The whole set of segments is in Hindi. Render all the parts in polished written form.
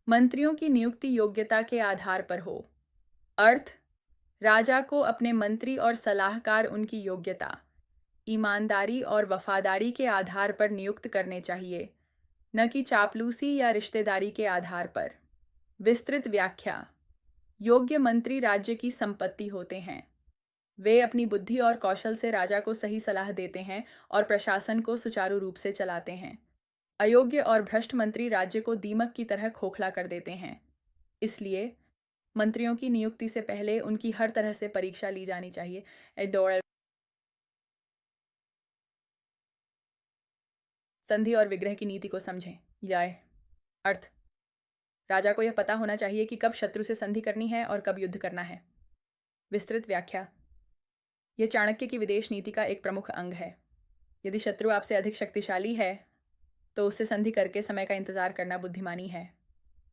मंत्रियों की नियुक्ति योग्यता के आधार पर हो। अर्थ, राजा को अपने मंत्री और सलाहकार उनकी योग्यता, ईमानदारी और वफादारी के आधार पर नियुक्त करने चाहिए, न कि चापलूसी या रिश्तेदारी के आधार पर। विस्तृत व्याख्या। योग्य मंत्री राज्य की संपत्ति होते हैं। वे अपनी बुद्धि और कौशल से राजा को सही सलाह देते हैं और प्रशासन को सुचारू रूप से चलाते हैं। अयोग्य और भ्रष्ट मंत्री राज्य को दीमक की तरह खोखला कर देते हैं। इसलिए मंत्रियों की नियुक्ति से पहले उनकी हर तरह से परीक्षा ली जानी चाहिए। एडोरल संधि और विग्रह की नीति को समझें। जाए अर्थ, राजा को यह पता होना चाहिए कि कब शत्रु से संधि करनी है और कब युद्ध करना है। विस्तृत व्याख्या। यह चाणक्य की विदेश नीति का एक प्रमुख अंग है। यदि शत्रु आपसे अधिक शक्तिशाली है तो उससे संधि करके समय का इंतजार करना बुद्धिमानी है।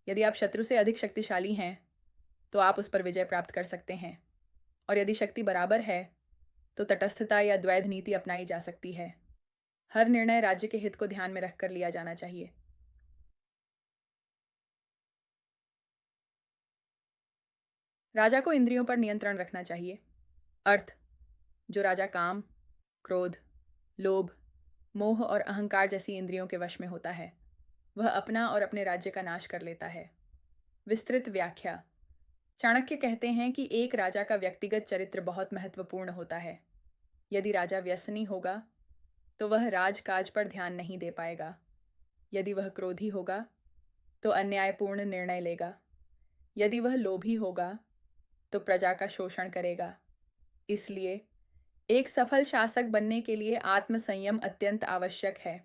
यदि आप शत्रु से अधिक शक्तिशाली हैं तो आप उस पर विजय प्राप्त कर सकते हैं, और यदि शक्ति बराबर है तो तटस्थता या द्वैध नीति अपनाई जा सकती है। हर निर्णय राज्य के हित को ध्यान में रखकर लिया जाना चाहिए। राजा को इंद्रियों पर नियंत्रण रखना चाहिए। अर्थ, जो राजा काम, क्रोध, लोभ, मोह और अहंकार जैसी इंद्रियों के वश में होता है, वह अपना और अपने राज्य का नाश कर लेता है। विस्तृत व्याख्या। चाणक्य कहते हैं कि एक राजा का व्यक्तिगत चरित्र बहुत महत्वपूर्ण होता है। यदि राजा व्यसनी होगा तो वह राजकाज पर ध्यान नहीं दे पाएगा। यदि वह क्रोधी होगा तो अन्यायपूर्ण निर्णय लेगा। यदि वह लोभी होगा तो प्रजा का शोषण करेगा। इसलिए एक सफल शासक बनने के लिए आत्मसंयम अत्यंत आवश्यक है।